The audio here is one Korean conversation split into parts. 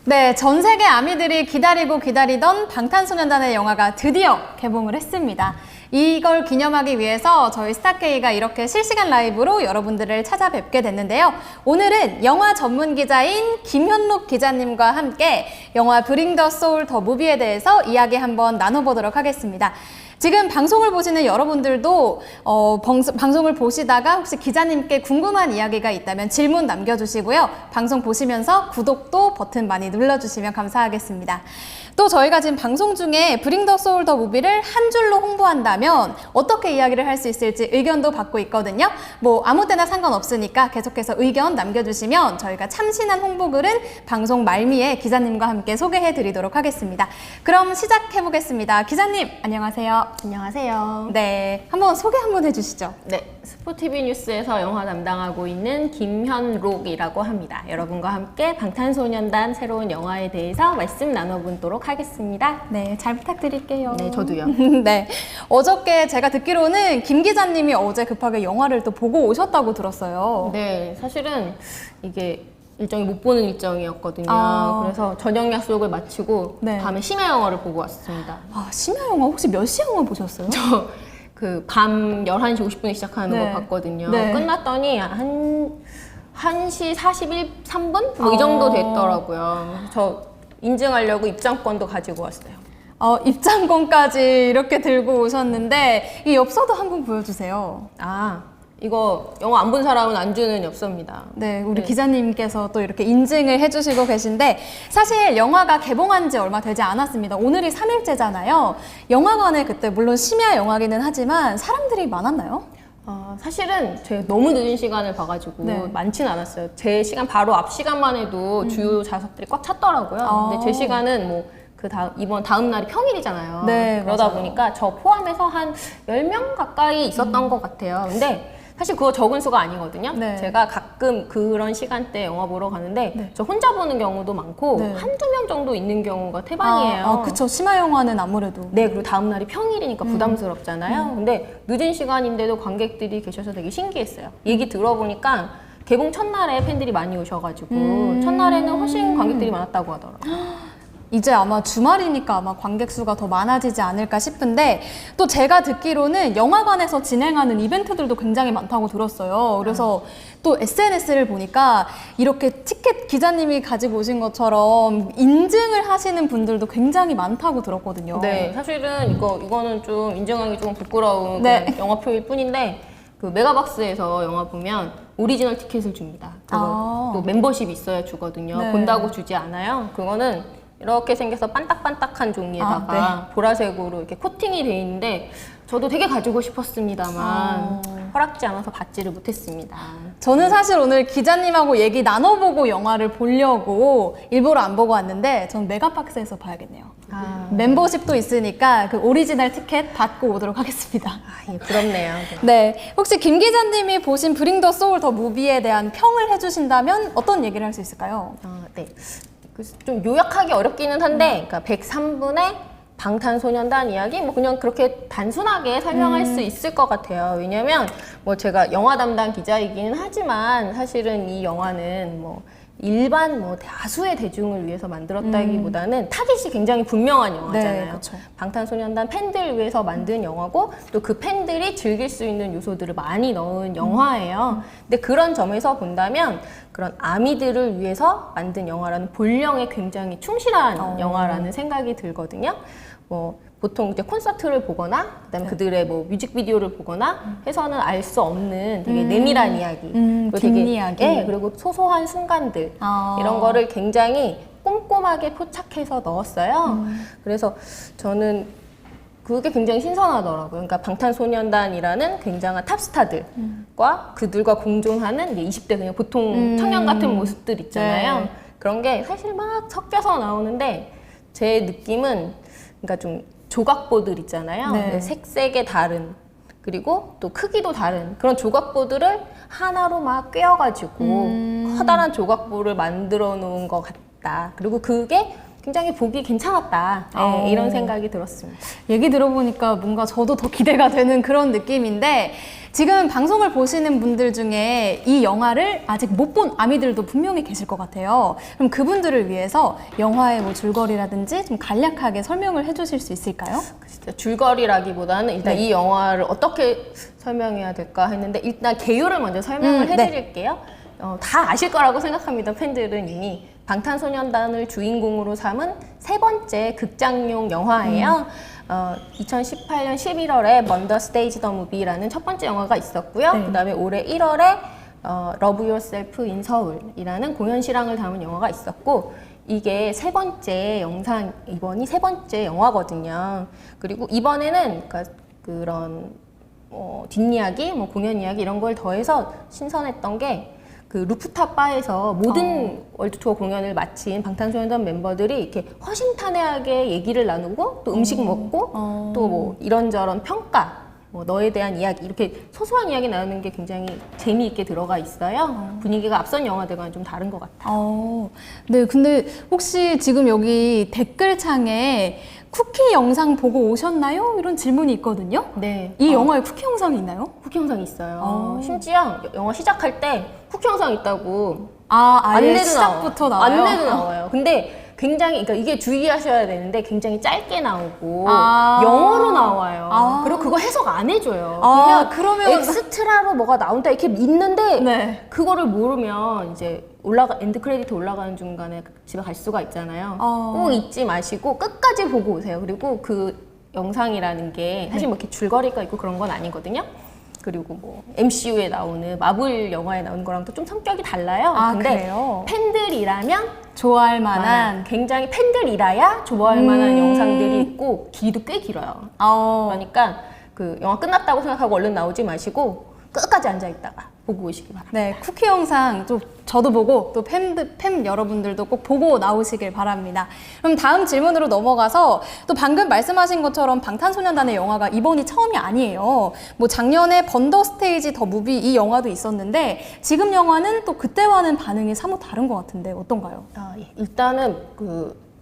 네, 전 세계 아미들이 기다리고 기다리던 방탄소년단의 영화가 드디어 개봉을 했습니다. 이걸 기념하기 위해서 저희 스타K가 이렇게 실시간 라이브로 여러분들을 찾아뵙게 됐는데요. 오늘은 영화 전문 기자인 김현록 기자님과 함께 영화 브링 더 소울 더 무비에 대해서 이야기 한번 나눠보도록 하겠습니다. 지금 방송을 보시는 여러분들도 방송을 보시다가 혹시 기자님께 궁금한 이야기가 있다면 질문 남겨주시고요. 방송 보시면서 구독도 버튼 많이 눌러주시면 감사하겠습니다. 또 저희가 지금 방송 중에 브링 더 소울 더 무비를 한 줄로 홍보한다면 어떻게 이야기를 할 수 있을지 의견도 받고 있거든요. 뭐 아무 때나 상관없으니까 계속해서 의견 남겨주시면 저희가 참신한 홍보글은 방송 말미에 기자님과 함께 소개해 드리도록 하겠습니다. 그럼 시작해 보겠습니다. 기자님 안녕하세요. 안녕하세요. 네, 한번 소개 한번 해주시죠. 네, 스포티비 뉴스에서 영화 담당하고 있는 김현록이라고 합니다. 여러분과 함께 방탄소년단 새로운 영화에 대해서 말씀 나눠보도록 하겠습니다. 네, 잘 부탁드릴게요. 네, 저도요. 네, 어저께 제가 듣기로는 김 기자님이 어제 급하게 영화를 또 보고 오셨다고 들었어요. 네, 사실은 이게 일정이 못 보는 일정이었거든요. 그래서 저녁 약속을 마치고 네. 밤에 심야 영화를 보고 왔습니다. 아, 심야 영화 혹시 몇 시 영화 보셨어요? 저 그 밤 11시 50분에 시작하는 네. 거 봤거든요. 네. 끝났더니 1시 41~3분? 뭐 이 정도 됐더라고요. 저 인증하려고 입장권도 가지고 왔어요. 입장권까지 이렇게 들고 오셨는데 이 엽서도 한번 보여주세요. 이거 영화 안 본 사람은 안 주는 엽서입니다. 네, 우리 네. 기자님께서 또 이렇게 인증을 해주시고 계신데 사실 영화가 개봉한 지 얼마 되지 않았습니다. 오늘이 3일째잖아요. 영화관에 그때 물론 심야 영화기는 하지만 사람들이 많았나요? 사실은 제가 너무 늦은 시간을 봐가지고 네. 많지는 않았어요. 제 시간 바로 앞 시간만 해도 주요 좌석들이 꽉 찼더라고요. 근데 제 시간은 뭐 이번 다음 날이 평일이잖아요. 네, 그러다 맞아요. 보니까 저 포함해서 한 10명 가까이 있었던 것 같아요. 근데 사실 그거 적은 수가 아니거든요. 네. 제가 가끔 그런 시간대에 영화 보러 가는데 네. 저 혼자 보는 경우도 많고 네. 한두 명 정도 있는 경우가 태반이에요. 그쵸. 심야 영화는 아무래도. 네, 그리고 다음 날이 평일이니까 부담스럽잖아요. 근데 늦은 시간인데도 관객들이 계셔서 되게 신기했어요. 얘기 들어보니까 개봉 첫날에 팬들이 많이 오셔가지고 첫날에는 훨씬 관객들이 많았다고 하더라고요. 이제 아마 주말이니까 아마 관객 수가 더 많아지지 않을까 싶은데 또 제가 듣기로는 영화관에서 진행하는 이벤트들도 굉장히 많다고 들었어요. 그래서 또 SNS를 보니까 이렇게 티켓 기자님이 가지고 오신 것처럼 인증을 하시는 분들도 굉장히 많다고 들었거든요. 네, 사실은 이거는 좀 인정하기 좀 부끄러운 네. 그냥 영화표일 뿐인데 그 메가박스에서 영화 보면 오리지널 티켓을 줍니다. 그거 또 멤버십이 있어야 주거든요. 네. 본다고 주지 않아요. 그거는 이렇게 생겨서 반딱반딱한 종이에다가 보라색으로 이렇게 코팅이 돼 있는데 저도 되게 가지고 싶었습니다만 허락지 않아서 받지를 못했습니다. 저는 사실 오늘 기자님하고 얘기 나눠보고 영화를 보려고 일부러 안 보고 왔는데 전 메가박스에서 봐야겠네요. 멤버십도 있으니까 그 오리지널 티켓 받고 오도록 하겠습니다. 예, 부럽네요. 네, 혹시 김 기자님이 보신 브링 더 소울 더 무비에 대한 평을 해주신다면 어떤 얘기를 할 수 있을까요? 네. 좀 요약하기 어렵기는 한데, 그러니까 103분의 방탄소년단 이야기? 뭐 그냥 그렇게 단순하게 설명할 수 있을 것 같아요. 왜냐면 뭐 제가 영화 담당 기자이기는 하지만 사실은 이 영화는 뭐 일반 뭐 다수의 대중을 위해서 만들었다기보다는 타깃이 굉장히 분명한 영화잖아요. 네, 그쵸. 방탄소년단 팬들을 위해서 만든 영화고 또 그 팬들이 즐길 수 있는 요소들을 많이 넣은 영화예요. 근데 그런 점에서 본다면 그런 아미들을 위해서 만든 영화라는 본령에 굉장히 충실한 영화라는 생각이 들거든요. 뭐 보통 이제 콘서트를 보거나 그다음에 그들의 뭐 뮤직비디오를 보거나 해서는 알 수 없는 되게 내밀한 이야기, 그리고 긴 이야기. 예, 그리고 소소한 순간들 이런 거를 굉장히 꼼꼼하게 포착해서 넣었어요. 그래서 저는 그게 굉장히 신선하더라고요. 그러니까 방탄소년단이라는 굉장한 탑스타들과 그들과 공존하는 이제 20대 그냥 보통 청년 같은 모습들 있잖아요. 네. 그런 게 사실 막 섞여서 나오는데 제 느낌은 그러니까 좀 조각보들 있잖아요. 네. 색색의 다른 그리고 또 크기도 다른 그런 조각보들을 하나로 막 꿰어가지고 커다란 조각보를 만들어 놓은 것 같다. 그리고 그게 굉장히 보기 괜찮았다. 어. 이런 생각이 들었습니다. 얘기 들어보니까 뭔가 저도 더 기대가 되는 그런 느낌인데 지금 방송을 보시는 분들 중에 이 영화를 아직 못 본 아미들도 분명히 계실 것 같아요. 그럼 그분들을 위해서 영화의 뭐 줄거리라든지 좀 간략하게 설명을 해주실 수 있을까요? 진짜 줄거리라기보다는 일단 이 영화를 어떻게 설명해야 될까 했는데 일단 개요를 먼저 설명을 해드릴게요. 다 아실 거라고 생각합니다. 팬들은 이미 방탄소년단을 주인공으로 삼은 세 번째 극장용 영화예요. 2018년 11월에 먼더 스테이지 더 무비라는 첫 번째 영화가 있었고요. 네. 그다음에 올해 1월에 러브 유어셀프 인 서울이라는 공연 실황을 담은 영화가 있었고 이게 세 번째 영상, 이번이 세 번째 영화거든요. 그리고 이번에는 그러니까 그런 뒷이야기, 뭐 공연 이야기 이런 걸 더해서 신선했던 게 그 루프탑 바에서 모든 월드 투어 공연을 마친 방탄소년단 멤버들이 이렇게 허심탄회하게 얘기를 나누고 또 음식 먹고 또 뭐 이런저런 평가, 뭐 너에 대한 이야기 이렇게 소소한 이야기 나누는 게 굉장히 재미있게 들어가 있어요. 분위기가 앞선 영화들과는 좀 다른 것 같아요. 네, 근데 혹시 지금 여기 댓글창에 쿠키 영상 보고 오셨나요? 이런 질문이 있거든요. 네. 이 영화에 쿠키 영상이 있나요? 쿠키 영상이 있어요. 심지어 영화 시작할 때 쿠키 영상 있다고 아예 안내도 시작부터 나와요? 안내도 나와요. 근데 굉장히, 그러니까 이게 주의하셔야 되는데 굉장히 짧게 나오고 영어로 나와요. 그리고 그거 해석 안 해줘요. 그러면 엑스트라로 뭐가 나온다 이렇게 있는데 네. 그거를 모르면 이제 엔드 크레디트 올라가는 중간에 집에 갈 수가 있잖아요. 꼭 잊지 마시고 끝까지 보고 오세요. 그리고 그 영상이라는 게 사실 뭐 이렇게 줄거리가 있고 그런 건 아니거든요. 그리고 뭐 MCU에 나오는 마블 영화에 나오는 거랑 또 좀 성격이 달라요. 근데 그래요? 팬들이라면 좋아할 만한 굉장히 팬들이라야 좋아할 만한 영상들이 있고 길이도 꽤 길어요. 그러니까 그 영화 끝났다고 생각하고 얼른 나오지 마시고 끝까지 앉아 있다가 보고 오시기 바랍니다. 네, 쿠키 영상 좀 저도 보고 또 팬 여러분들도 꼭 보고 나오시길 바랍니다. 그럼 다음 질문으로 넘어가서 또 방금 말씀하신 것처럼 방탄소년단의 영화가 이번이 처음이 아니에요. 뭐 작년에 번더 스테이지 더 무비 이 영화도 있었는데 지금 영화는 또 그때와는 반응이 사뭇 다른 것 같은데 어떤가요? 예. 일단은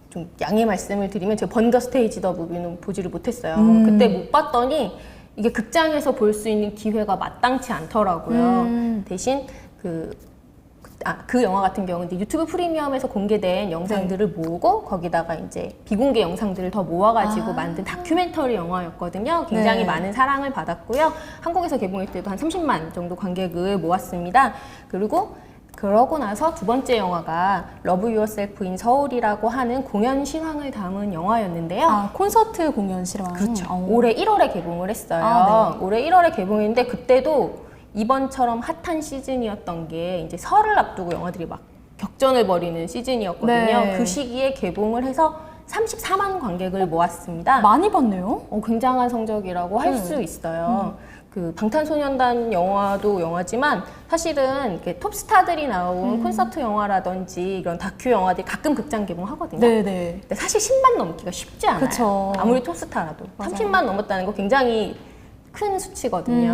좀 양해 말씀을 드리면 제가 번더 스테이지 더 무비는 보지를 못했어요. 그때 못 봤더니 이게 극장에서 볼 수 있는 기회가 마땅치 않더라고요. 대신 그 영화 같은 경우는 유튜브 프리미엄에서 공개된 영상들을 모으고 거기다가 이제 비공개 영상들을 더 모아가지고 만든 다큐멘터리 영화였거든요. 굉장히 많은 사랑을 받았고요. 한국에서 개봉했을 때도 한 30만 정도 관객을 모았습니다. 그러고 나서 두 번째 영화가 러브 유어셀프 인 서울이라고 하는 공연 실황을 담은 영화였는데요. 콘서트 공연 실황. 그렇죠. 올해 1월에 개봉을 했어요. 네. 올해 1월에 개봉했는데 그때도 이번처럼 핫한 시즌이었던 게 이제 설을 앞두고 영화들이 막 격전을 벌이는 시즌이었거든요. 네. 그 시기에 개봉을 해서 34만 관객을 모았습니다. 많이 봤네요. 굉장한 성적이라고 할 수 있어요. 그 방탄소년단 영화도 영화지만 사실은 이렇게 톱스타들이 나온 콘서트 영화라든지 이런 다큐 영화들이 가끔 극장 개봉하거든요. 네네. 근데 사실 10만 넘기가 쉽지 않아요. 그쵸. 아무리 톱스타라도. 맞아요. 30만 넘었다는 거 굉장히 큰 수치거든요.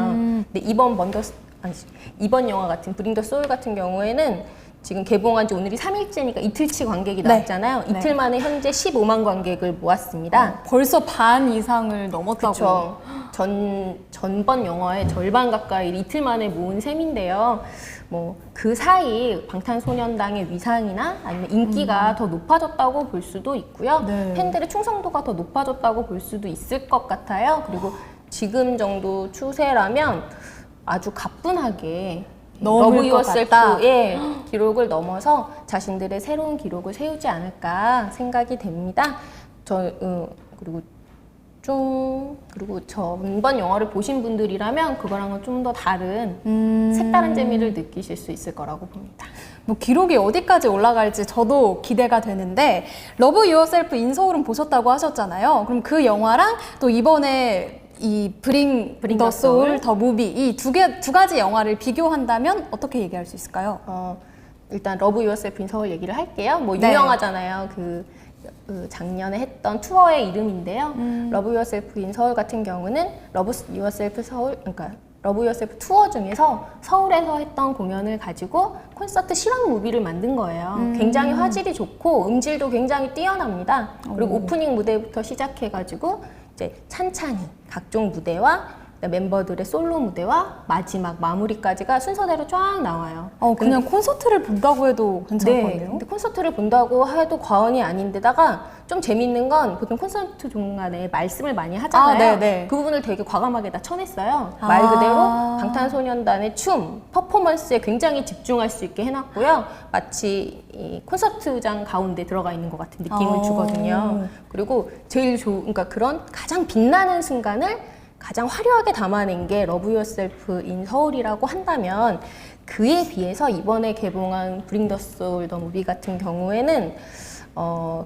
근데 이번 영화 같은 브링 더 소울 같은 경우에는 지금 개봉한 지 오늘이 3일째니까 이틀치 관객이 나왔잖아요. 네. 이틀 만에 현재 15만 관객을 모았습니다. 벌써 반 이상을 넘었다고. 그렇죠. 전번 영화의 절반 가까이 이틀 만에 모은 셈인데요. 뭐 그 사이 방탄소년단의 위상이나 아니면 인기가 더 높아졌다고 볼 수도 있고요. 네. 팬들의 충성도가 더 높아졌다고 볼 수도 있을 것 같아요. 그리고 지금 정도 추세라면 아주 가뿐하게 넘을 러브 것 같다. 유어셀프의 기록을 넘어서 자신들의 새로운 기록을 세우지 않을까 생각이 됩니다. 그리고 전번 영화를 보신 분들이라면 그거랑은 좀 더 다른 색다른 재미를 느끼실 수 있을 거라고 봅니다. 뭐 기록이 어디까지 올라갈지 저도 기대가 되는데 러브 유어셀프 인 서울은 보셨다고 하셨잖아요. 그럼 그 영화랑 또 이번에 이 브링 더 소울 더 무비 이 두 가지 영화를 비교한다면 어떻게 얘기할 수 있을까요? 일단 러브 유어셀프 인 서울 얘기를 할게요. 뭐 네. 유명하잖아요. 작년에 했던 투어의 이름인데요. 러브 유어셀프 인 서울 같은 경우는 러브 유어셀프 서울, 그러니까 러브 유어셀프 투어 중에서 서울에서 했던 공연을 가지고 콘서트 실황 무비를 만든 거예요. 굉장히 화질이 좋고 음질도 굉장히 뛰어납니다. 그리고 오프닝 무대부터 시작해가지고 이제 찬찬히 각종 무대와 멤버들의 솔로 무대와 마지막 마무리까지가 순서대로 쫙 나와요. 그냥 콘서트를 본다고 해도 괜찮을 것 네, 같네요. 근데 콘서트를 본다고 해도 과언이 아닌데다가 좀 재밌는 건 보통 콘서트 중간에 말씀을 많이 하잖아요. 네네. 그 부분을 되게 과감하게 다 쳐냈어요. 말 그대로 방탄소년단의 춤, 퍼포먼스에 굉장히 집중할 수 있게 해놨고요. 마치 이 콘서트장 가운데 들어가 있는 것 같은 느낌을 주거든요. 그리고 그러니까 그런 가장 빛나는 순간을 가장 화려하게 담아낸 게 러브 유어셀프 인 서울이라고 한다면 그에 비해서 이번에 개봉한 브링 더 소울 더 무비 같은 경우에는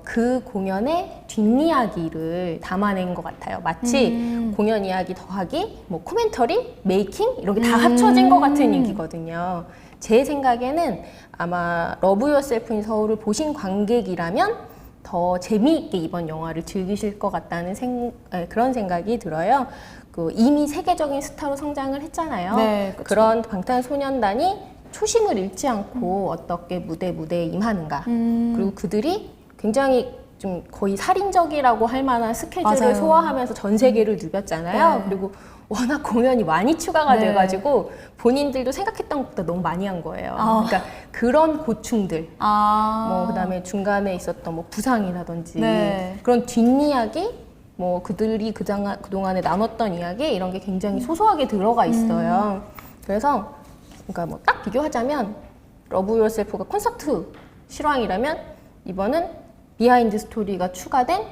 그 공연의 뒷이야기를 담아낸 것 같아요. 마치 공연 이야기 더하기, 뭐 코멘터리, 메이킹 이런 게 다 합쳐진 것 같은 얘기거든요. 제 생각에는 아마 러브 유어셀프인 서울을 보신 관객이라면 더 재미있게 이번 영화를 즐기실 것 같다는 그런 생각이 들어요. 이미 세계적인 스타로 성장을 했잖아요. 네, 그쵸. 그런 방탄소년단이 초심을 잃지 않고 어떻게 무대에 임하는가. 그리고 그들이 굉장히 좀 거의 살인적이라고 할 만한 스케줄을 맞아요. 소화하면서 전 세계를 누볐잖아요. 네. 그리고 워낙 공연이 많이 추가가 네. 돼가지고 본인들도 생각했던 것보다 너무 많이 한 거예요. 그러니까 그런 고충들, 뭐 그다음에 중간에 있었던 뭐 부상이라든지 네. 그런 뒷이야기, 뭐 그들이 그동안에 나눴던 이야기 이런 게 굉장히 소소하게 들어가 있어요. 그래서 그러니까 뭐 딱 비교하자면 러브 유어셀프가 콘서트 실황이라면 이번은 비하인드 스토리가 추가된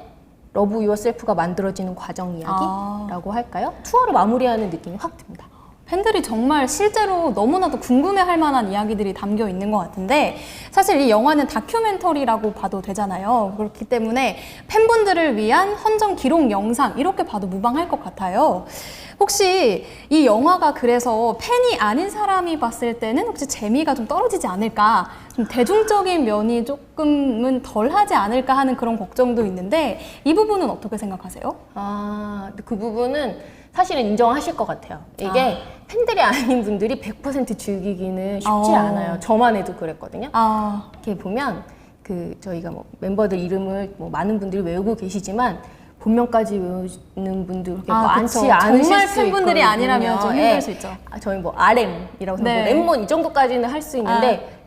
러브 유어셀프가 만들어지는 과정 이야기라고 할까요? 투어를 마무리하는 느낌이 확 듭니다. 팬들이 정말 실제로 너무나도 궁금해할 만한 이야기들이 담겨 있는 것 같은데 사실 이 영화는 다큐멘터리라고 봐도 되잖아요. 그렇기 때문에 팬분들을 위한 헌정 기록 영상 이렇게 봐도 무방할 것 같아요. 혹시 이 영화가 그래서 팬이 아닌 사람이 봤을 때는 혹시 재미가 좀 떨어지지 않을까, 좀 대중적인 면이 조금은 덜하지 않을까 하는 그런 걱정도 있는데 이 부분은 어떻게 생각하세요? 근데 그 부분은 사실은 인정하실 것 같아요. 이게 팬들이 아닌 분들이 100% 즐기기는 쉽지 않아요. 저만 해도 그랬거든요. 이렇게 보면 저희가 뭐 멤버들 이름을 뭐 많은 분들이 외우고 계시지만 본명까지 외우는 분들 그렇게 많지 그쵸. 않으실 정말 수 팬분들이 있거든요. 아니라면 좀 힘들 수 있죠. 저희 뭐 RM이라고 해서 네. 뭐 랩몬 이 정도까지는 할 수 있는데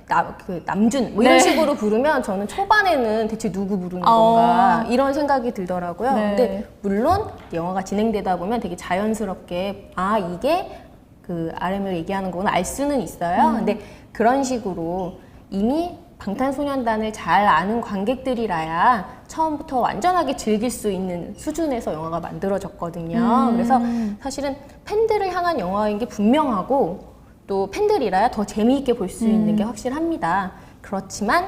남준 뭐 이런 네. 식으로 부르면 저는 초반에는 대체 누구 부르는 건가 이런 생각이 들더라고요. 네. 근데 물론 영화가 진행되다 보면 되게 자연스럽게 이게 그 RM을 얘기하는 거구나 알 수는 있어요. 근데 그런 식으로 이미 방탄소년단을 잘 아는 관객들이라야 처음부터 완전하게 즐길 수 있는 수준에서 영화가 만들어졌거든요. 그래서 사실은 팬들을 향한 영화인 게 분명하고 또 팬들이라야 더 재미있게 볼 수 있는 게 확실합니다. 그렇지만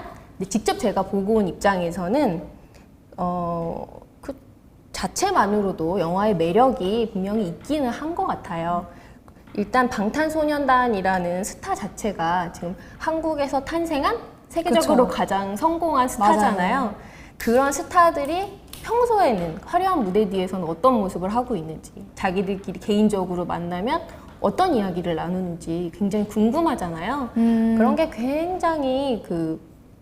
직접 제가 보고 온 입장에서는 그 자체만으로도 영화의 매력이 분명히 있기는 한 것 같아요. 일단 방탄소년단이라는 스타 자체가 지금 한국에서 탄생한 세계적으로 그쵸. 가장 성공한 스타잖아요. 맞아요. 그런 스타들이 평소에는 화려한 무대 뒤에서는 어떤 모습을 하고 있는지, 자기들끼리 개인적으로 만나면 어떤 이야기를 나누는지 굉장히 궁금하잖아요. 그런 게 굉장히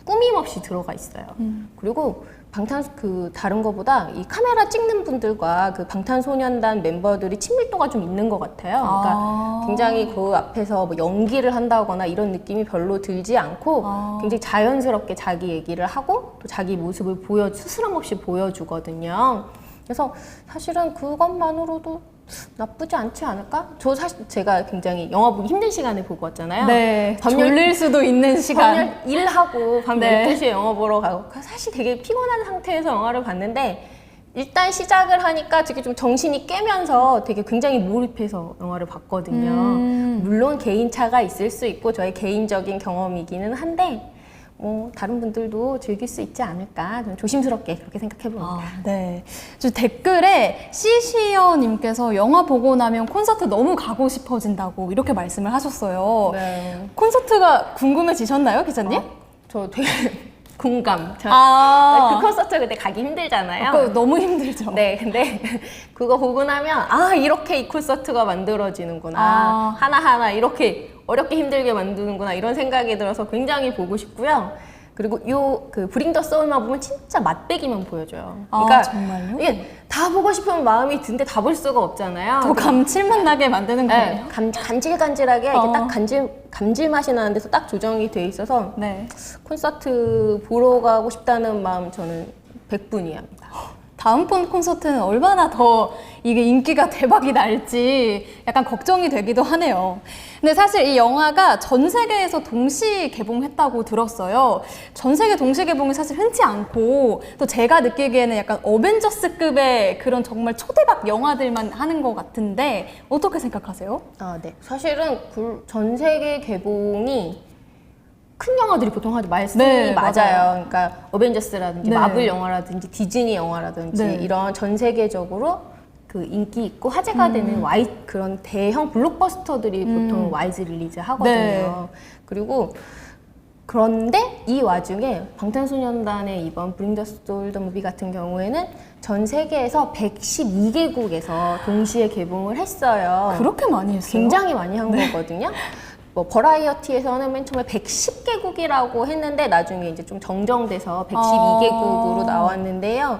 꾸밈 없이 들어가 있어요. 그리고 다른 거보다 이 카메라 찍는 분들과 그 방탄소년단 멤버들이 친밀도가 좀 있는 것 같아요. 그러니까 굉장히 그 앞에서 뭐 연기를 한다거나 이런 느낌이 별로 들지 않고 굉장히 자연스럽게 자기 얘기를 하고 또 자기 모습을 스스럼 없이 보여주거든요. 그래서 사실은 그것만으로도 나쁘지 않지 않을까? 제가 굉장히 영화 보기 힘든 시간에 보고 왔잖아요. 네, 졸릴 수도 있는 시간. 일하고 밤 네. 12시에 영화 보러 가고 사실 되게 피곤한 상태에서 영화를 봤는데 일단 시작을 하니까 되게 좀 정신이 깨면서 되게 굉장히 몰입해서 영화를 봤거든요. 물론 개인차가 있을 수 있고 저의 개인적인 경험이기는 한데 뭐 다른 분들도 즐길 수 있지 않을까 좀 조심스럽게 그렇게 생각해 봅니다. 네. 저 댓글에 시시어님께서 영화 보고 나면 콘서트 너무 가고 싶어진다고 이렇게 말씀을 하셨어요. 네. 콘서트가 궁금해지셨나요, 기자님? 저 되게 공감. 아, 그 콘서트 그때 가기 힘들잖아요. 그거 너무 힘들죠. 네, 근데 그거 보고 나면 이렇게 이 콘서트가 만들어지는구나. 아. 하나하나 이렇게 어렵게 힘들게 만드는구나 이런 생각이 들어서 굉장히 보고 싶고요. 그리고 그 브링 더 소울만 보면 진짜 맛배기만 보여줘요. 그러니까 정말요? 이게 다 보고 싶은 마음이 드는데 다 볼 수가 없잖아요. 더 감칠맛 나게 만드는 거예요. 네, 간질간질하게 이렇게 딱 감질 맛이 나는 데서 딱 조정이 돼 있어서 네. 콘서트 보러 가고 싶다는 마음 저는 100분 이해합니다. 다음번 콘서트는 얼마나 더 이게 인기가 대박이 날지 약간 걱정이 되기도 하네요. 근데 사실 이 영화가 전 세계에서 동시 개봉했다고 들었어요. 전 세계 동시 개봉이 사실 흔치 않고 또 제가 느끼기에는 약간 어벤져스급의 그런 정말 초대박 영화들만 하는 것 같은데 어떻게 생각하세요? 네. 사실은 전 세계 개봉이 큰 영화들이 보통 하죠. 말씀이 네, 맞아요. 맞아요. 그러니까 어벤져스라든지 네. 마블 영화라든지 디즈니 영화라든지 네. 이런 전 세계적으로 그 인기 있고 화제가 되는 그런 대형 블록버스터들이 보통 와이즈 릴리즈 하거든요. 네. 그리고 그런데 이 와중에 방탄소년단의 이번 브링 더 소울 더 무비 같은 경우에는 전 세계에서 112개국에서 동시에 개봉을 했어요. 그렇게 많이 했어요? 굉장히 많이 한 거거든요. 뭐 버라이어티에서는 맨 처음에 110개국이라고 했는데 나중에 이제 좀 정정돼서 112개국으로 나왔는데요.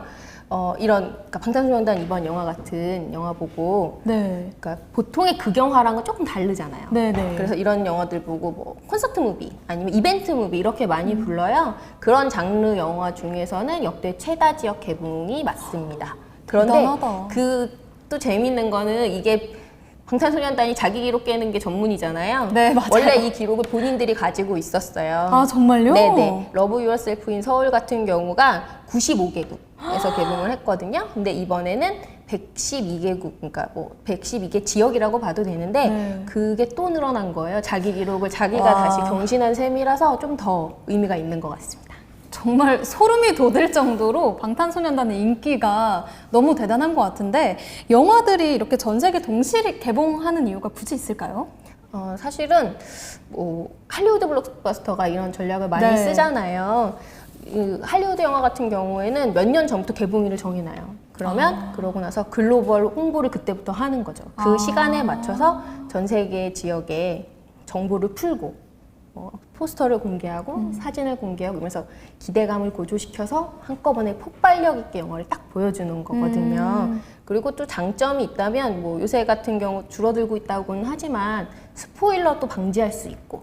그러니까 방탄소년단 이번 영화 같은 영화 보고 네. 그러니까 보통의 극영화랑은 조금 다르잖아요. 네네. 그래서 이런 영화들 보고 뭐 콘서트 무비 아니면 이벤트 무비 이렇게 많이 불러요. 그런 장르 영화 중에서는 역대 최다 지역 개봉이 맞습니다. 그런데 대단하다. 또 재밌는 거는 이게 방탄소년단이 자기 기록 깨는 게 전문이잖아요. 네, 맞아요. 원래 이 기록을 본인들이 가지고 있었어요. 아, 정말요? 네네. 러브 유어셀프인 서울 같은 경우가 95개국에서 개봉을 했거든요. 근데 이번에는 112개국, 그러니까 뭐 112개 지역이라고 봐도 되는데 네. 그게 또 늘어난 거예요. 자기 기록을 자기가 와. 다시 경신한 셈이라서 좀 더 의미가 있는 것 같습니다. 정말 소름이 돋을 정도로 방탄소년단의 인기가 너무 대단한 것 같은데 영화들이 이렇게 전 세계 동시 개봉하는 이유가 굳이 있을까요? 사실은 뭐 할리우드 블록버스터가 이런 전략을 많이 네. 쓰잖아요. 할리우드 영화 같은 경우에는 몇 년 전부터 개봉일을 정해놔요. 그러면 그러고 나서 글로벌 홍보를 그때부터 하는 거죠. 그 시간에 맞춰서 전 세계 지역에 정보를 풀고 포스터를 공개하고 사진을 공개하고 이러면서 기대감을 고조시켜서 한꺼번에 폭발력 있게 영화를 딱 보여주는 거거든요. 그리고 또 장점이 있다면 뭐 요새 같은 경우 줄어들고 있다고는 하지만 스포일러도 방지할 수 있고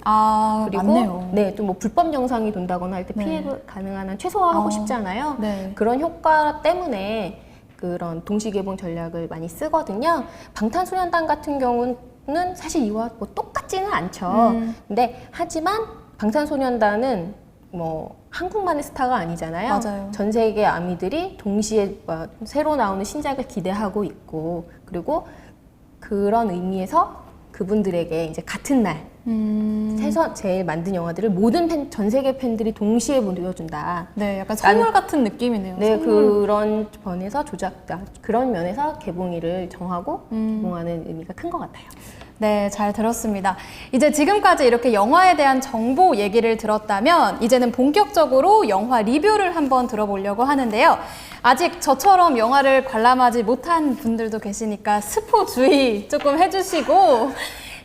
그리고 맞네요. 네, 또 뭐 불법 영상이 돈다거나 할 때 네. 피해 가능한 한 최소화하고 싶잖아요. 네. 그런 효과 때문에 그런 동시 개봉 전략을 많이 쓰거든요. 방탄소년단 같은 경우는 사실 이와 뭐 똑같지는 않죠. 근데 하지만 방탄소년단은 뭐 한국만의 스타가 아니잖아요. 맞아요. 전 세계 아미들이 동시에 새로 나오는 신작을 기대하고 있고 그리고 그런 의미에서 그분들에게 이제 같은 날 해서 제일 만든 영화들을 모든 전 세계 팬들이 동시에 보여준다. 네, 약간 선물 같은 느낌이네요. 네, 선물. 그런 면에서 그런 면에서 개봉일을 정하고 개봉하는 의미가 큰 것 같아요. 네, 잘 들었습니다. 이제 지금까지 이렇게 영화에 대한 정보 얘기를 들었다면 이제는 본격적으로 영화 리뷰를 한번 들어보려고 하는데요. 아직 저처럼 영화를 관람하지 못한 분들도 계시니까 스포 주의 조금 해주시고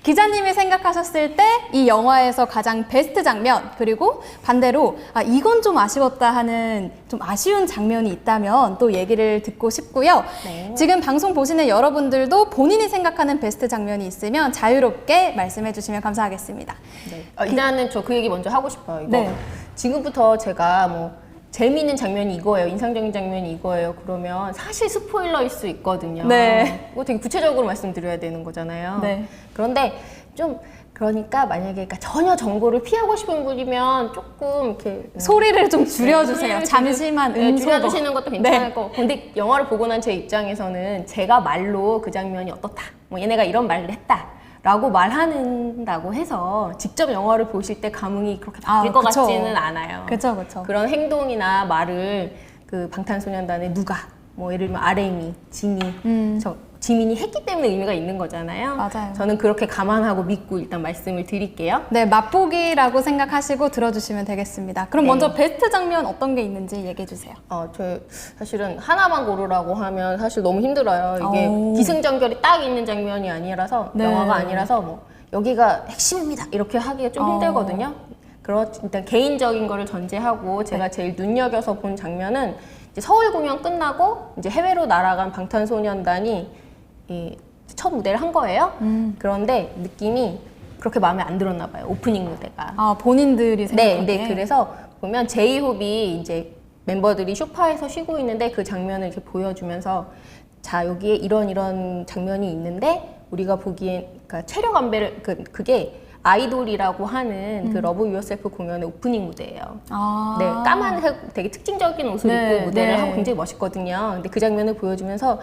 기자님이 생각하셨을 때 이 영화에서 가장 베스트 장면 그리고 반대로 이건 좀 아쉬웠다 하는 좀 아쉬운 장면이 있다면 또 얘기를 듣고 싶고요. 네. 지금 방송 보시는 여러분들도 본인이 생각하는 베스트 장면이 있으면 자유롭게 말씀해 주시면 감사하겠습니다. 네. 일단은 저 그 얘기 먼저 하고 싶어요. 이거 네. 지금부터 제가 뭐 재미있는 장면이 이거예요. 인상적인 장면이 이거예요. 그러면 사실 스포일러일 수 있거든요. 네. 이거 되게 구체적으로 말씀드려야 되는 거잖아요. 네. 그런데 좀 그러니까 만약에 그러니까 전혀 정보를 피하고 싶은 분이면 조금 이렇게 소리를 좀 줄여주세요. 소리를 잠시만 네, 음소거. 줄여주시는 것도 괜찮을 네. 거고. 근데 영화를 보고 난 제 입장에서는 제가 말로 그 장면이 어떻다, 뭐 얘네가 이런 말을 했다라고 말한다고 해서 직접 영화를 보실 때 감흥이 그렇게 바뀔 것 그쵸. 같지는 않아요. 그쵸. 그런 행동이나 말을 그 방탄소년단의 누가, 뭐 예를 들면 RM이, 진이, 지민이 했기 때문에 의미가 있는 거잖아요. 맞아요. 저는 그렇게 감안하고 믿고 일단 말씀을 드릴게요. 네, 맛보기라고 생각하시고 들어주시면 되겠습니다. 그럼 네. 먼저 베스트 장면 어떤 게 있는지 얘기해 주세요. 저 사실은 하나만 고르라고 하면 사실 너무 힘들어요. 이게 오. 기승전결이 딱 있는 장면이 아니라서 네. 영화가 아니라서 뭐 여기가 핵심입니다 이렇게 하기가 좀 힘들거든요. 일단 개인적인 거를 전제하고 제가 제일 눈여겨서 본 장면은 이제 서울 공연 끝나고 이제 해외로 날아간 방탄소년단이 첫 무대를 한 거예요. 그런데 느낌이 그렇게 마음에 안 들었나 봐요. 오프닝 무대가. 아, 본인들이 생각하기에. 네, 그래서 보면 제이홉이 이제 멤버들이 소파에서 쉬고 있는데 그 장면을 이렇게 보여주면서 자, 여기에 이런 장면이 있는데 우리가 보기엔 그러니까 체력 안배를 그게 아이돌이라고 하는 그 러브 유어셀프 공연의 오프닝 무대예요. 아. 네, 까만색 되게 특징적인 옷을 네, 입고 무대를 네. 하고 굉장히 멋있거든요. 근데 그 장면을 보여주면서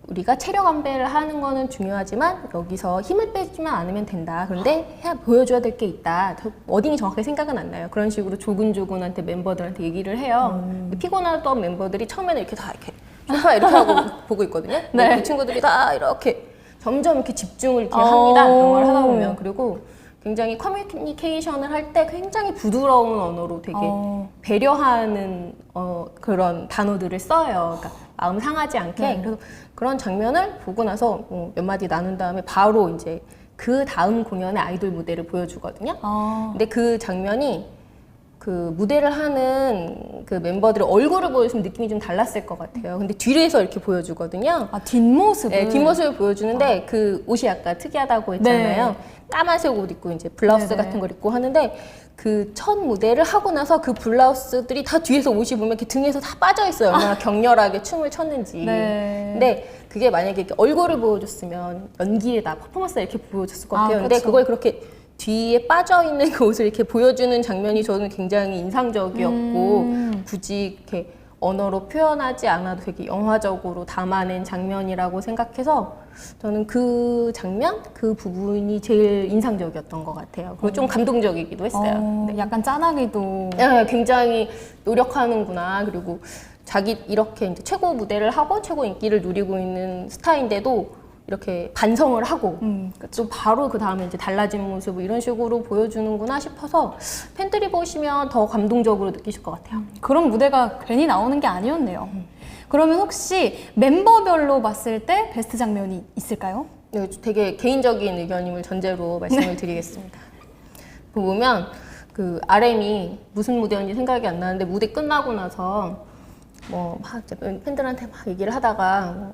우리가 체력 안배를 하는 거는 중요하지만 여기서 힘을 빼지만 않으면 된다. 그런데 보여줘야 될 게 있다. 어딘이 정확하게 생각은 안 나요. 그런 식으로 조근조근한테 멤버들한테 얘기를 해요. 근데 피곤하던 멤버들이 처음에는 이렇게 다 이렇게 소파에 이렇게 하고 보고 있거든요. 네. 그 친구들이 다 이렇게 점점 이렇게 집중을 이렇게 합니다. 영화를 하다 보면. 그리고 굉장히 커뮤니케이션을 할 때 굉장히 부드러운 언어로 되게 배려하는 그런 단어들을 써요. 그러니까 마음 상하지 않게. 그래서 그런 장면을 보고 나서 몇 마디 나눈 다음에 바로 이제 그 다음 공연의 아이돌 무대를 보여주거든요. 근데 그 장면이 그 무대를 하는 그 멤버들의 얼굴을 보여주면 느낌이 좀 달랐을 것 같아요. 근데 뒤에서 이렇게 보여주거든요. 아, 뒷모습을. 네, 뒷모습을 보여주는데 그 옷이 약간 특이하다고 했잖아요. 네. 까만색 옷 입고 이제 블라우스 네네. 같은 걸 입고 하는데 그 첫 무대를 하고 나서 그 블라우스들이 다 뒤에서 옷이 보면 이렇게 등에서 다 빠져 있어요. 얼마나 격렬하게 춤을 췄는지. 네. 근데 그게 만약에 이렇게 얼굴을 보여줬으면 연기에다 퍼포먼스에 이렇게 보여줬을 것 아, 같아요. 근데 그쵸. 그걸 그렇게 뒤에 빠져 있는 그 옷을 이렇게 보여주는 장면이 저는 굉장히 인상적이었고 굳이 이렇게 언어로 표현하지 않아도 되게 영화적으로 담아낸 장면이라고 생각해서 저는 그 장면, 그 부분이 제일 인상적이었던 것 같아요. 그리고 좀 감동적이기도 했어요. 네. 약간 짠하기도. 네, 굉장히 노력하는구나. 그리고 자기 이렇게 이제 최고 무대를 하고 최고 인기를 누리고 있는 스타인데도 이렇게 반성을 하고 또 바로 그 다음에 이제 달라진 모습을 이런 식으로 보여주는구나 싶어서 팬들이 보시면 더 감동적으로 느끼실 것 같아요. 그런 무대가 괜히 나오는 게 아니었네요. 그러면 혹시 member별로 봤을 때 베스트 장면이 있을까요? 네, 되게 개인적인 의견임을 전제로 말씀을 드리겠습니다. 보면 그 RM이 무슨 무대였는지 생각이 안 나는데 무대 끝나고 나서 뭐 막 팬들한테 막 얘기를 하다가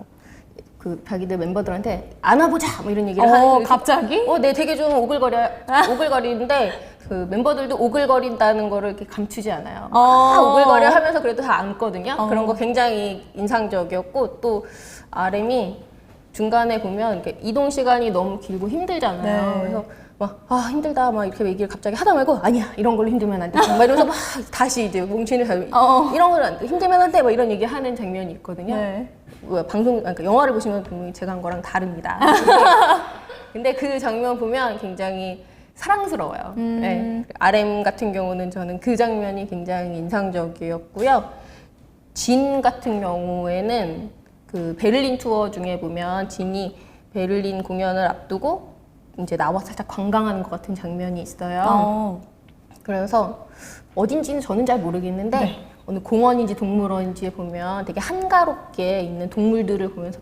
그 자기들 멤버들한테 안아보자 뭐 이런 얘기를 하는 갑자기? 네, 되게 좀 오글거리는데 그 멤버들도 오글거린다는 거를 이렇게 감추지 않아요. 오글거려 하면서 그래도 다 안거든요. 그런 거 굉장히 인상적이었고 또 RM이 중간에 보면 이렇게 이동 시간이 너무 길고 힘들잖아요. 네. 그래서 막 힘들다 막 이렇게 얘기를 갑자기 하다 말고 아니야 이런 걸로 힘들면 안 돼. 막 이러면서 막 다시 이제 뭉치는 이런 걸로 안 돼. 힘들면 안 돼. 막 이런 얘기 하는 장면이 있거든요. 네. 그러니까 영화를 보시면 분명히 제가 한 거랑 다릅니다. 근데 그 장면 보면 굉장히 사랑스러워요. 네. RM 같은 경우는 저는 그 장면이 굉장히 인상적이었고요. 진 같은 경우에는 그 베를린 투어 중에 보면 진이 베를린 공연을 앞두고 이제 나와 살짝 관광하는 것 같은 장면이 있어요. 그래서 어딘지는 저는 잘 모르겠는데 어느 공원인지 동물원인지에 보면 되게 한가롭게 있는 동물들을 보면서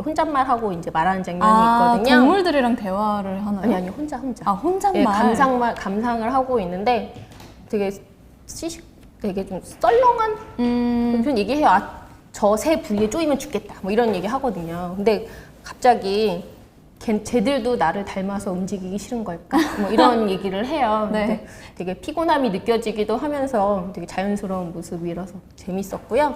혼잣말하고 이제 말하는 장면이 있거든요. 동물들이랑 대화를 하나요? 아니 혼자. 혼잣말. 예, 감상을 하고 있는데 되게 되게 좀 썰렁한 그런 얘기해요. 저 새 부위에 쪼이면 죽겠다. 뭐 이런 얘기 하거든요. 근데 갑자기 쟤들도 나를 닮아서 움직이기 싫은 걸까? 뭐 이런 얘기를 해요. 네. 근데 되게 피곤함이 느껴지기도 하면서 되게 자연스러운 모습이라서 재밌었고요.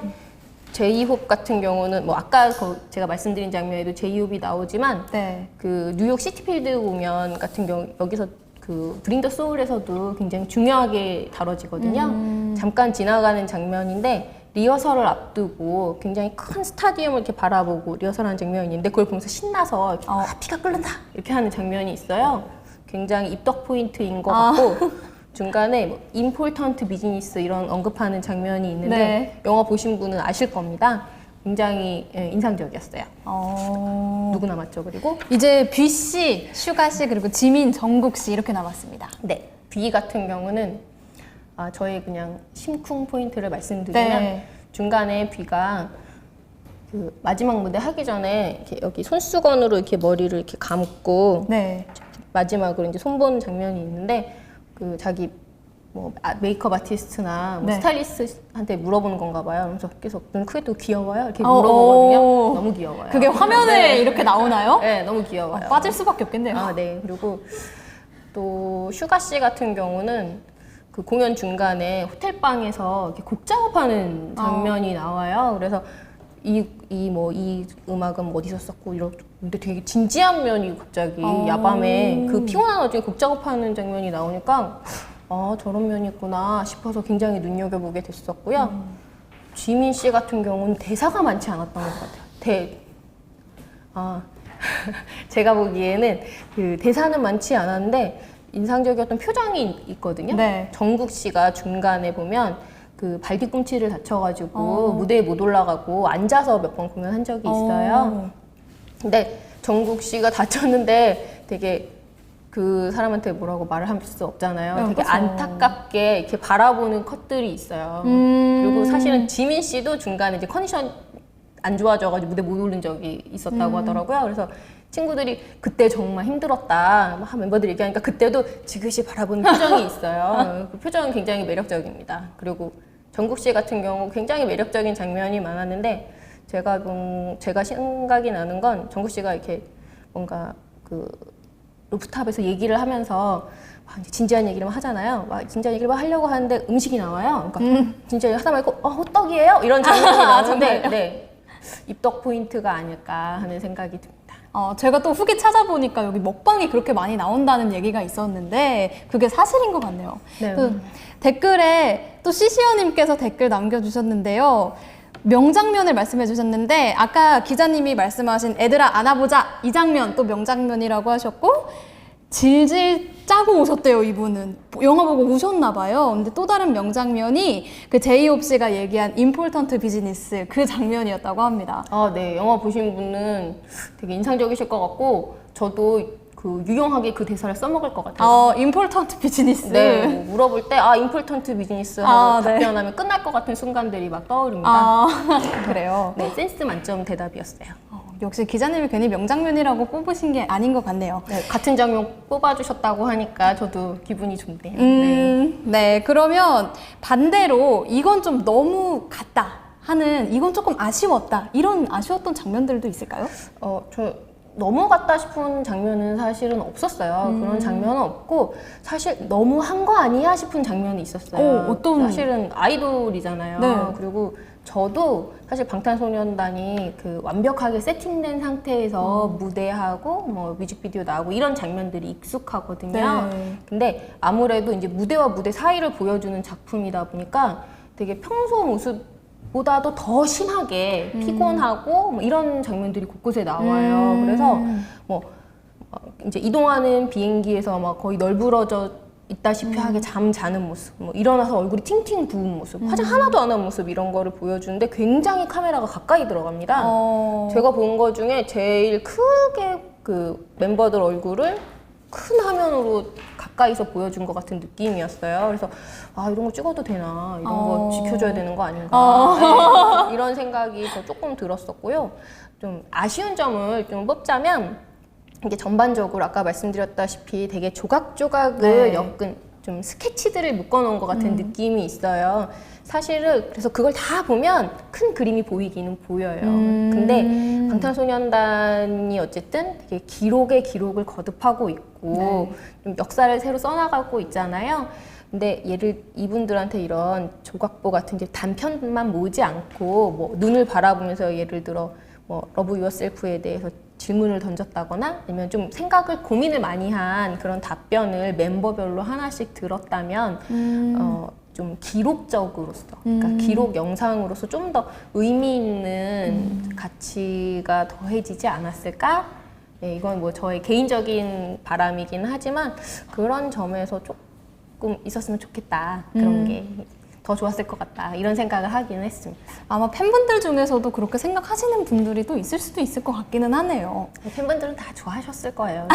제이홉 같은 경우는 뭐 아까 제가 말씀드린 장면에도 제이홉이 나오지만 네. 그 뉴욕 시티필드 공연 같은 경우 여기서 그 브링 더 소울에서도 굉장히 중요하게 다뤄지거든요. 잠깐 지나가는 장면인데 리허설을 앞두고 굉장히 큰 스타디움을 이렇게 바라보고 리허설하는 장면이 있는데 그걸 보면서 신나서 이렇게 피가 끓는다 이렇게 하는 장면이 있어요. 굉장히 입덕 포인트인 것 같고 중간에 뭐 임포턴트 비즈니스 이런 언급하는 장면이 있는데 네. 영화 보신 분은 아실 겁니다. 굉장히 인상적이었어요. 누구 남았죠? 그리고 이제 뷔 씨, 슈가 씨, 그리고 지민, 정국 씨 이렇게 남았습니다. 네, 뷔 같은 경우는 저의 그냥 심쿵 포인트를 말씀드리면 네. 중간에 뷔가 그 마지막 무대 하기 전에 이렇게 여기 손수건으로 이렇게 머리를 이렇게 감고 네. 마지막으로 이제 손보는 장면이 있는데 그 자기 뭐 메이크업 아티스트나 뭐 네. 스타일리스트한테 물어보는 건가 봐요. 그래서 계속 눈 크게 또 귀여워요? 이렇게 물어보거든요. 너무 귀여워요. 그게 화면에 네. 이렇게 나오나요? 네, 너무 귀여워요. 빠질 수밖에 없겠네요. 네. 그리고 또 슈가 씨 같은 경우는 그 공연 중간에 호텔방에서 이렇게 곡 작업하는 장면이 나와요. 그래서 이 음악은 뭐 어디서 썼고 근데 되게 진지한 면이 갑자기 야밤에 그 피곤한 와중에 곡 작업하는 장면이 나오니까 저런 면이 있구나 싶어서 굉장히 눈여겨보게 됐었고요. 지민 씨 같은 경우는 대사가 많지 않았던 것 같아요. 제가 보기에는 그 대사는 많지 않았는데 인상적이었던 표정이 있거든요. 네. 정국 씨가 중간에 보면 그 발뒤꿈치를 다쳐가지고 무대에 못 올라가고 앉아서 몇 번 공연한 적이 있어요. 근데 정국 씨가 다쳤는데 되게 그 사람한테 뭐라고 말을 할 수 없잖아요. 되게 그쵸. 안타깝게 이렇게 바라보는 컷들이 있어요. 그리고 사실은 지민 씨도 중간에 이제 컨디션 안 좋아져가지고 무대 못 오른 적이 있었다고 하더라고요. 그래서 친구들이 그때 정말 힘들었다 막 멤버들이 얘기하니까 그때도 지그시 바라보는 표정이 있어요. 그 표정은 굉장히 매력적입니다. 그리고 정국 씨 같은 경우 굉장히 매력적인 장면이 많았는데 제가 생각이 나는 건 정국 씨가 이렇게 뭔가 그 루프탑에서 얘기를 하면서 이제 진지한 얘기를 막 하잖아요. 막 진지한 얘기를 막 하려고 하는데 음식이 나와요. 그러니까 진지하게 하다 말고 호떡이에요? 이런 장면이 나오는데 네, 입덕 포인트가 아닐까 하는 생각이 듭니다. 제가 또 후기 찾아보니까 여기 먹방이 그렇게 많이 나온다는 얘기가 있었는데 그게 사실인 것 같네요. 네. 그 댓글에 또 시시어님께서 댓글 남겨주셨는데요. 명장면을 말씀해 주셨는데 아까 기자님이 말씀하신 애들아 안아보자 이 장면 또 명장면이라고 하셨고 질질 짜고 오셨대요. 이분은 영화 보고 우셨나 봐요. 근데 또 다른 명장면이 그 제이홉 씨가 얘기한 임포턴트 비즈니스 그 장면이었다고 합니다. 네. 영화 보신 분은 되게 인상적이실 것 같고 저도 그 유용하게 그 대사를 써먹을 것 같아요. 임포턴트 비즈니스. 네, 뭐 물어볼 때 임포턴트 비즈니스 하고 네. 답변하면 끝날 것 같은 순간들이 막 떠오릅니다. 그래요. 네, 센스 만점 대답이었어요. 역시 기자님이 괜히 명장면이라고 뽑으신 게 아닌 것 같네요. 네, 같은 장면 뽑아주셨다고 하니까 저도 기분이 좋네요. 네, 그러면 반대로 이건 좀 너무 같다 하는 이건 조금 아쉬웠다 이런 아쉬웠던 장면들도 있을까요? 저 너무 같다 싶은 장면은 사실은 없었어요. 그런 장면은 없고 사실 너무 한 거 아니야 싶은 장면이 있었어요. 어떤? 사실은 아이돌이잖아요. 네. 그리고 저도 사실 방탄소년단이 그 완벽하게 세팅된 상태에서 무대하고 뭐 뮤직비디오 나오고 이런 장면들이 익숙하거든요. 네. 근데 아무래도 이제 무대와 무대 사이를 보여주는 작품이다 보니까 되게 평소 모습보다도 더 심하게 피곤하고 뭐 이런 장면들이 곳곳에 나와요. 그래서 뭐 이제 이동하는 비행기에서 막 거의 널브러져 있다시피 하게 잠 자는 모습, 뭐 일어나서 얼굴이 팅팅 부은 모습, 화장 하나도 안 한 모습 이런 거를 보여주는데 굉장히 카메라가 가까이 들어갑니다. 제가 본 거 중에 제일 크게 그 멤버들 얼굴을 큰 화면으로 가까이서 보여준 것 같은 느낌이었어요. 그래서 이런 거 찍어도 되나, 이런 거 지켜줘야 되는 거 아닌가 네, 이런 생각이 저 조금 들었었고요. 좀 아쉬운 점을 좀 뽑자면 이게 전반적으로 아까 말씀드렸다시피 되게 조각조각을 엮은 좀 스케치들을 묶어놓은 것 같은 느낌이 있어요. 사실은 그래서 그걸 다 보면 큰 그림이 보이기는 보여요. 근데 방탄소년단이 어쨌든 되게 기록의 기록을 거듭하고 있고 좀 역사를 새로 써나가고 있잖아요. 근데 이분들한테 이런 조각보 같은 이제 단편만 모으지 않고 뭐 눈을 바라보면서 예를 들어 뭐 러브 유어셀프에 대해서 질문을 던졌다거나 아니면 좀 고민을 많이 한 그런 답변을 멤버별로 하나씩 들었다면 좀 기록적으로서 그러니까 기록 영상으로서 좀 더 의미 있는 가치가 더해지지 않았을까? 네, 이건 뭐 저의 개인적인 바람이긴 하지만 그런 점에서 조금 있었으면 좋겠다. 그런 게 더 좋았을 것 같다 이런 생각을 하기는 했습니다. 아마 팬분들 중에서도 그렇게 생각하시는 분들이 또 있을 수도 있을 것 같기는 하네요. 팬분들은 다 좋아하셨을 거예요.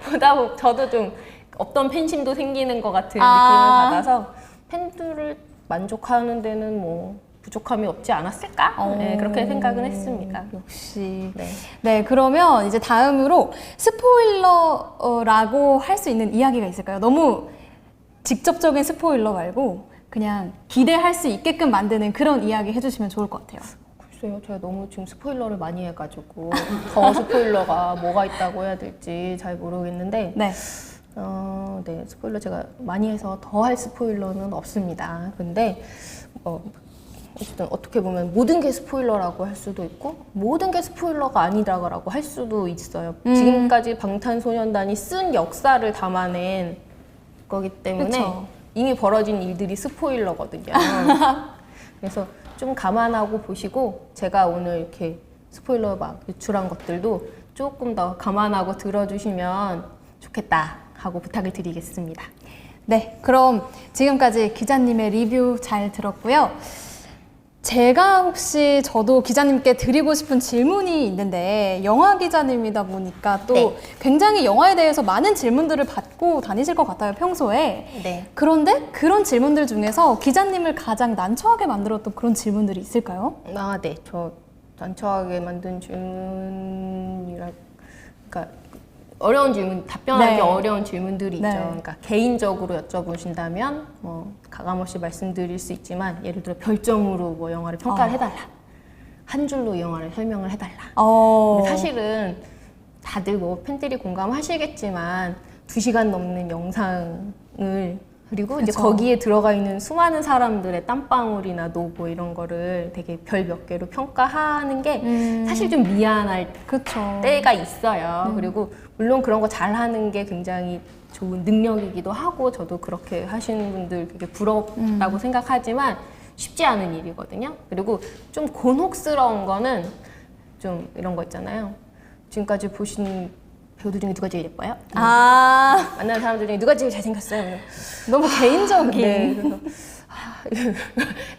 보다 저도 좀 없던 팬심도 생기는 것 같은 느낌을 받아서 팬들을 만족하는 데는 뭐 부족함이 없지 않았을까? 네, 그렇게 생각은 했습니다. 역시. 네. 네, 그러면 이제 다음으로 스포일러라고 할 수 있는 이야기가 있을까요? 너무 직접적인 스포일러 말고 그냥 기대할 수 있게끔 만드는 그런 이야기 해주시면 좋을 것 같아요. 글쎄요, 제가 너무 지금 스포일러를 많이 해가지고 더 스포일러가 뭐가 있다고 해야 될지 잘 모르겠는데 네. 네, 스포일러 제가 많이 해서 더 할 스포일러는 없습니다. 근데 어쨌든 어떻게 보면 모든 게 스포일러라고 할 수도 있고 모든 게 스포일러가 아니라고 할 수도 있어요. 지금까지 방탄소년단이 쓴 역사를 담아낸 거기 때문에 그쵸. 이미 벌어진 일들이 스포일러거든요. 그래서 좀 감안하고 보시고 제가 오늘 이렇게 스포일러 막 유출한 것들도 조금 더 감안하고 들어주시면 좋겠다 하고 부탁을 드리겠습니다. 네, 그럼 지금까지 기자님의 리뷰 잘 들었고요. 제가 혹시 저도 기자님께 드리고 싶은 질문이 있는데 영화 기자님이다 보니까 또 네. 굉장히 영화에 대해서 많은 질문들을 받고 다니실 것 같아요, 평소에. 네. 그런데 그런 질문들 중에서 기자님을 가장 난처하게 만들었던 그런 질문들이 있을까요? 네. 저 난처하게 만든 질문이라, 그러니까 어려운 질문, 답변하기 네. 어려운 질문들이 네. 있죠. 그러니까 개인적으로 여쭤보신다면 가감없이 말씀드릴 수 있지만 예를 들어 별점으로 뭐 영화를 평가를 해달라. 한 줄로 이 영화를 설명을 해달라. 근데 사실은 다들 뭐 팬들이 공감하시겠지만 2시간 넘는 영상을 그리고 이제 그쵸. 거기에 들어가 있는 수많은 사람들의 땀방울이나 노고 이런 거를 되게 별 몇 개로 평가하는 게 사실 좀 미안할 그쵸. 때가 있어요. 그리고 물론 그런 거 잘하는 게 굉장히 좋은 능력이기도 하고 저도 그렇게 하시는 분들 되게 부럽다고 생각하지만 쉽지 않은 일이거든요. 그리고 좀 곤혹스러운 거는 좀 이런 거 있잖아요. 지금까지 보신 배우들 중에 누가 제일 예뻐요? 만나는 사람들 중에 누가 제일 잘생겼어요? 너무 개인적인. 네, 그래서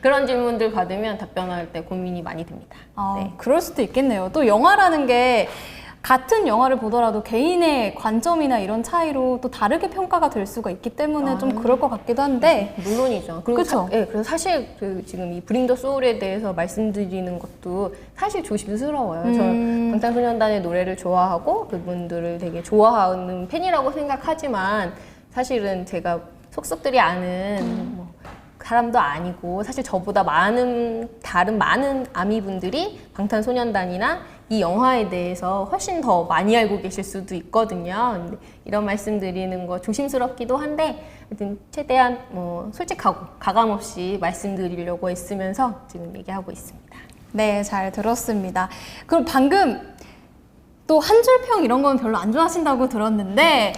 그런 질문들 받으면 답변할 때 고민이 많이 됩니다. 네. 그럴 수도 있겠네요. 또 영화라는 게 같은 영화를 보더라도 개인의 관점이나 이런 차이로 또 다르게 평가가 될 수가 있기 때문에 좀 그럴 것 같기도 한데. 물론이죠. 그리고 그쵸? 그래서 사실 지금 이 브링 더 소울에 대해서 말씀드리는 것도 사실 조심스러워요. 저 방탄소년단의 노래를 좋아하고 그분들을 되게 좋아하는 팬이라고 생각하지만 사실은 제가 속속들이 아는 뭐 사람도 아니고 사실 저보다 다른 많은 아미분들이 방탄소년단이나 이 영화에 대해서 훨씬 더 많이 알고 계실 수도 있거든요. 근데 이런 말씀 드리는 거 조심스럽기도 한데 하여튼 최대한 솔직하고 가감없이 말씀드리려고 애쓰면서 지금 얘기하고 있습니다. 네, 잘 들었습니다. 그럼 방금 또 한 줄 평 이런 건 별로 안 좋아하신다고 들었는데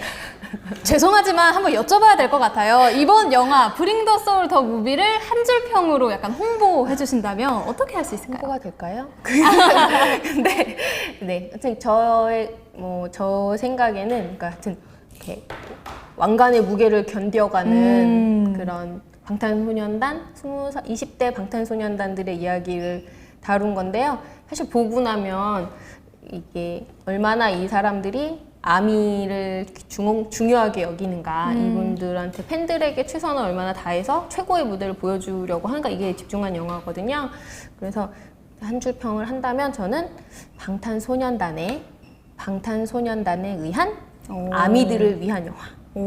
죄송하지만 한번 여쭤봐야 될 것 같아요. 이번 영화 브링 더 소울 더 무비를 한 줄 평으로 약간 홍보해 주신다면 어떻게 할 수 있을까요? 홍보가 될까요? 근데 네, 하여튼 저 생각에는 그러니까 하여튼 이렇게 왕관의 무게를 견뎌가는 그런 방탄소년단 20대 방탄소년단들의 이야기를 다룬 건데요. 사실 보고 나면 이게 얼마나 이 사람들이 아미를 중요하게 여기는가, 이분들한테 팬들에게 최선을 얼마나 다해서 최고의 무대를 보여주려고 하는가, 이게 집중한 영화거든요. 그래서 한 줄 평을 한다면 저는 방탄소년단에 의한 아미들을 위한 영화,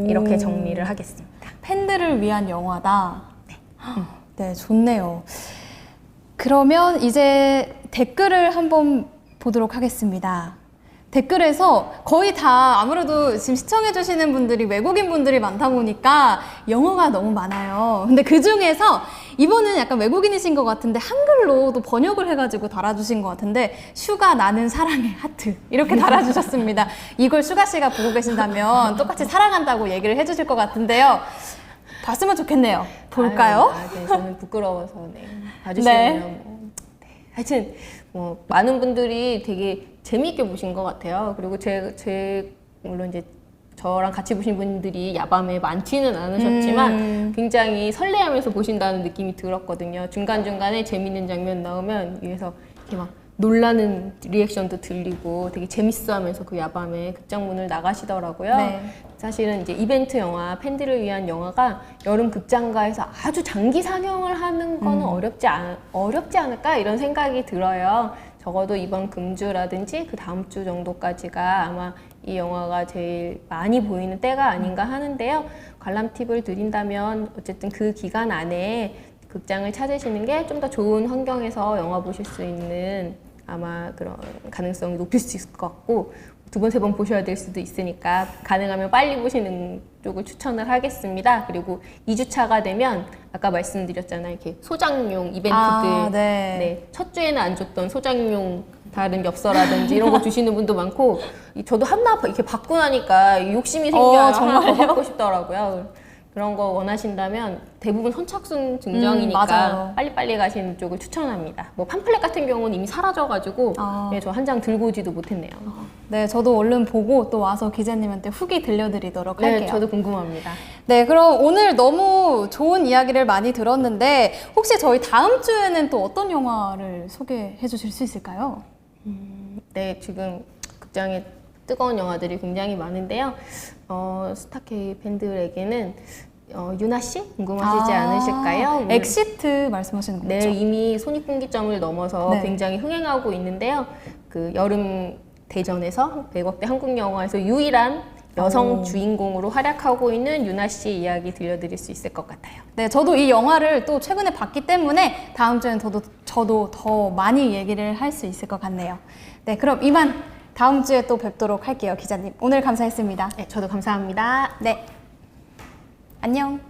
이렇게 정리를 하겠습니다. 팬들을 위한 영화다. 네, 좋네요. 그러면 이제 댓글을 한번 보도록 하겠습니다. 댓글에서 거의 다 아무래도 지금 시청해주시는 분들이 외국인 분들이 많다 보니까 영어가 너무 많아요. 근데 그 중에서 이번은 약간 외국인이신 것 같은데 한글로 또 번역을 해가지고 달아주신 것 같은데 슈가 나는 사랑해 하트 이렇게 달아주셨습니다. 이걸 슈가 씨가 보고 계신다면 똑같이 사랑한다고 얘기를 해주실 것 같은데요. 봤으면 좋겠네요. 볼까요? 네, 저는 부끄러워서 봐주시면 네. 하여튼 많은 분들이 되게 재미있게 보신 것 같아요. 그리고 물론 이제 저랑 같이 보신 분들이 야밤에 많지는 않으셨지만 굉장히 설레하면서 보신다는 느낌이 들었거든요. 중간중간에 재밌는 장면 나오면 위에서 이렇게 막 놀라는 리액션도 들리고 되게 재밌어하면서 그 야밤에 극장문을 나가시더라고요. 네. 사실은 이제 이벤트 영화, 팬들을 위한 영화가 여름 극장가에서 아주 장기 상영을 하는 거는 어렵지 않을까 이런 생각이 들어요. 적어도 이번 금주라든지 그 다음 주 정도까지가 아마 이 영화가 제일 많이 보이는 때가 아닌가 하는데요. 관람 팁을 드린다면 어쨌든 그 기간 안에 극장을 찾으시는 게 좀 더 좋은 환경에서 영화 보실 수 있는 아마 그런 가능성이 높일 수 있을 것 같고 두 번, 세 번 보셔야 될 수도 있으니까 가능하면 빨리 보시는 쪽을 추천을 하겠습니다. 그리고 2주차가 되면 아까 말씀드렸잖아요. 이렇게 소장용 이벤트들. 네. 첫 주에는 안 줬던 소장용 다른 엽서라든지 이런 거 주시는 분도 많고 저도 하나 이렇게 받고 나니까 욕심이 생겨요. 하나 더 받고 싶더라고요. 그런 거 원하신다면 대부분 선착순 증정이니까 맞아요. 빨리빨리 가시는 쪽을 추천합니다. 뭐 팜플렛 같은 경우는 이미 사라져가지고 네, 저 한 장 들고 오지도 못했네요. 네, 저도 얼른 보고 또 와서 기자님한테 후기 들려드리도록 할게요. 네, 저도 궁금합니다. 네, 그럼 오늘 너무 좋은 이야기를 많이 들었는데 혹시 저희 다음 주에는 또 어떤 영화를 소개해 주실 수 있을까요? 네, 지금 극장에 뜨거운 영화들이 굉장히 많은데요. 스타K 팬들에게는 유나 씨 궁금하시지 않으실까요? 엑시트 말씀하시는 거죠? 네, 이미 손익분기점을 넘어서 네. 굉장히 흥행하고 있는데요. 그 여름 대전에서 백억대 한국 영화에서 유일한 여성 주인공으로 활약하고 있는 유나 씨 이야기 들려드릴 수 있을 것 같아요. 네, 저도 이 영화를 또 최근에 봤기 때문에 다음 주엔 저도 더 많이 얘기를 할 수 있을 것 같네요. 네, 그럼 이만 다음 주에 또 뵙도록 할게요, 기자님. 오늘 감사했습니다. 네, 저도 감사합니다. 네, 안녕.